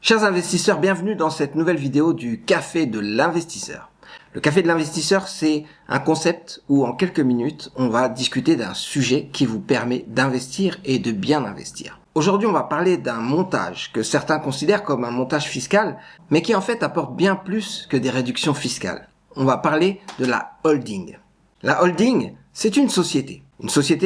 Chers investisseurs, bienvenue dans cette nouvelle vidéo du Café de l'investisseur. Le Café de l'investisseur, c'est un concept où en quelques minutes, on va discuter d'un sujet qui vous permet d'investir et de bien investir. Aujourd'hui, on va parler d'un montage que certains considèrent comme un montage fiscal, mais qui en fait apporte bien plus que des réductions fiscales. On va parler de la holding. La holding, c'est une société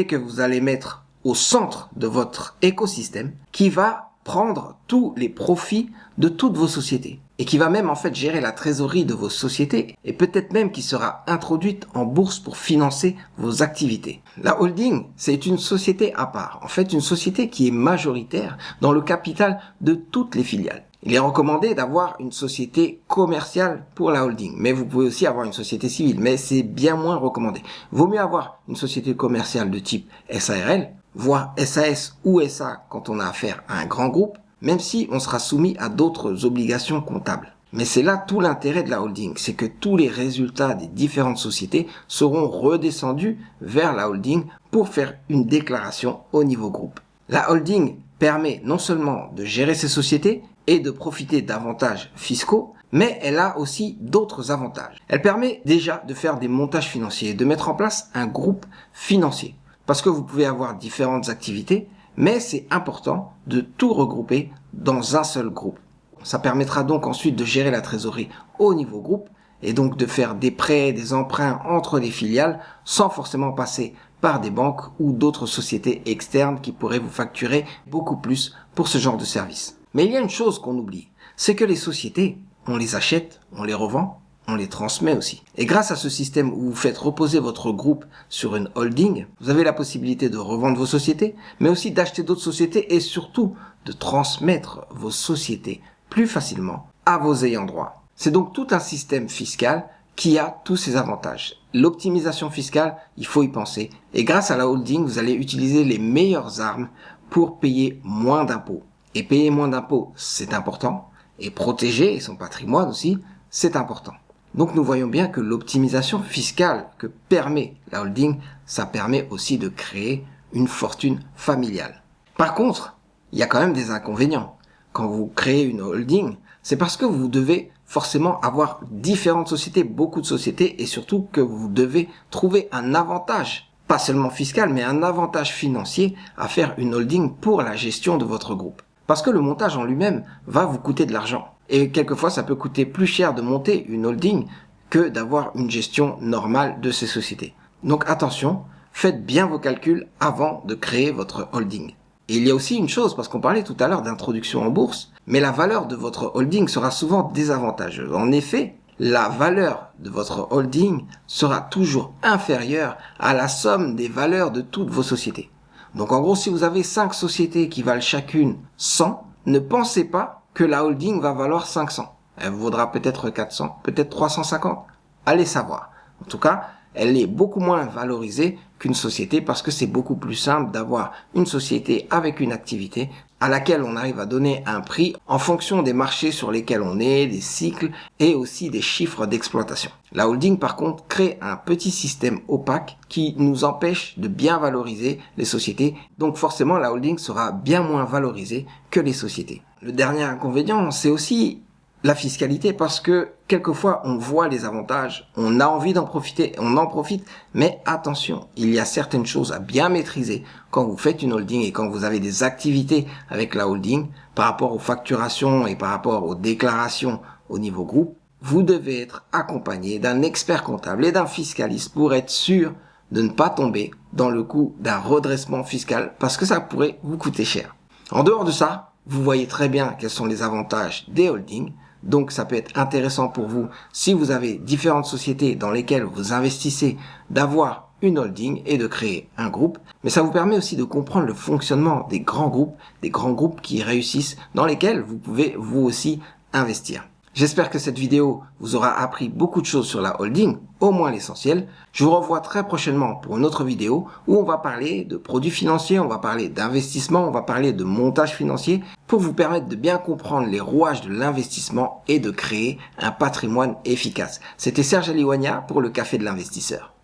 que vous allez mettre au centre de votre écosystème qui va prendre tous les profits de toutes vos sociétés et qui va même en fait gérer la trésorerie de vos sociétés et peut-être même qui sera introduite en bourse pour financer vos activités. La holding, c'est une société à part, en fait une société qui est majoritaire dans le capital de toutes les filiales. Il est recommandé d'avoir une société commerciale pour la holding, mais vous pouvez aussi avoir une société civile, mais c'est bien moins recommandé. Vaut mieux avoir une société commerciale de type SARL, voire SAS ou SA quand on a affaire à un grand groupe, même si on sera soumis à d'autres obligations comptables. Mais c'est là tout l'intérêt de la holding, c'est que tous les résultats des différentes sociétés seront redescendus vers la holding pour faire une déclaration au niveau groupe. La holding permet non seulement de gérer ses sociétés et de profiter d'avantages fiscaux, mais elle a aussi d'autres avantages. Elle permet déjà de faire des montages financiers, de mettre en place un groupe financier. Parce que vous pouvez avoir différentes activités, mais c'est important de tout regrouper dans un seul groupe. Ça permettra donc ensuite de gérer la trésorerie au niveau groupe et donc de faire des prêts, des emprunts entre les filiales sans forcément passer par des banques ou d'autres sociétés externes qui pourraient vous facturer beaucoup plus pour ce genre de service. Mais il y a une chose qu'on oublie, c'est que les sociétés, on les achète, on les revend, on les transmet aussi. Et grâce à ce système où vous faites reposer votre groupe sur une holding, vous avez la possibilité de revendre vos sociétés, mais aussi d'acheter d'autres sociétés et surtout de transmettre vos sociétés plus facilement à vos ayants droit. C'est donc tout un système fiscal qui a tous ses avantages. L'optimisation fiscale, il faut y penser. Et grâce à la holding, vous allez utiliser les meilleures armes pour payer moins d'impôts. Et payer moins d'impôts, c'est important. Et protéger son patrimoine aussi, c'est important. Donc nous voyons bien que l'optimisation fiscale que permet la holding, ça permet aussi de créer une fortune familiale. Par contre, il y a quand même des inconvénients. Quand vous créez une holding, c'est parce que vous devez forcément avoir différentes sociétés, beaucoup de sociétés, et surtout que vous devez trouver un avantage, pas seulement fiscal, mais un avantage financier à faire une holding pour la gestion de votre groupe. Parce que le montage en lui-même va vous coûter de l'argent. Et quelquefois, ça peut coûter plus cher de monter une holding que d'avoir une gestion normale de ces sociétés. Donc attention, faites bien vos calculs avant de créer votre holding. Et il y a aussi une chose, parce qu'on parlait tout à l'heure d'introduction en bourse, mais la valeur de votre holding sera souvent désavantageuse. En effet, la valeur de votre holding sera toujours inférieure à la somme des valeurs de toutes vos sociétés. Donc en gros, si vous avez 5 sociétés qui valent chacune 100, ne pensez pas que la holding va valoir 500. Elle vaudra peut-être 400, peut-être 350. Allez savoir. En tout cas, elle est beaucoup moins valorisée qu'une société parce que c'est beaucoup plus simple d'avoir une société avec une activité à laquelle on arrive à donner un prix en fonction des marchés sur lesquels on est, des cycles et aussi des chiffres d'exploitation. La holding par contre crée un petit système opaque qui nous empêche de bien valoriser les sociétés. Donc forcément la holding sera bien moins valorisée que les sociétés. Le dernier inconvénient, c'est aussi la fiscalité parce que quelquefois on voit les avantages, on a envie d'en profiter, on en profite, mais attention, il y a certaines choses à bien maîtriser quand vous faites une holding et quand vous avez des activités avec la holding par rapport aux facturations et par rapport aux déclarations au niveau groupe. Vous devez être accompagné d'un expert comptable et d'un fiscaliste pour être sûr de ne pas tomber dans le coup d'un redressement fiscal parce que ça pourrait vous coûter cher. En dehors de ça, vous voyez très bien quels sont les avantages des holdings. Donc ça peut être intéressant pour vous, si vous avez différentes sociétés dans lesquelles vous investissez, d'avoir une holding et de créer un groupe. Mais ça vous permet aussi de comprendre le fonctionnement des grands groupes qui réussissent, dans lesquels vous pouvez vous aussi investir. J'espère que cette vidéo vous aura appris beaucoup de choses sur la holding, au moins l'essentiel. Je vous revois très prochainement pour une autre vidéo où on va parler de produits financiers, on va parler d'investissement, on va parler de montage financier pour vous permettre de bien comprendre les rouages de l'investissement et de créer un patrimoine efficace. C'était Serge Aliwania pour le Café de l'investisseur.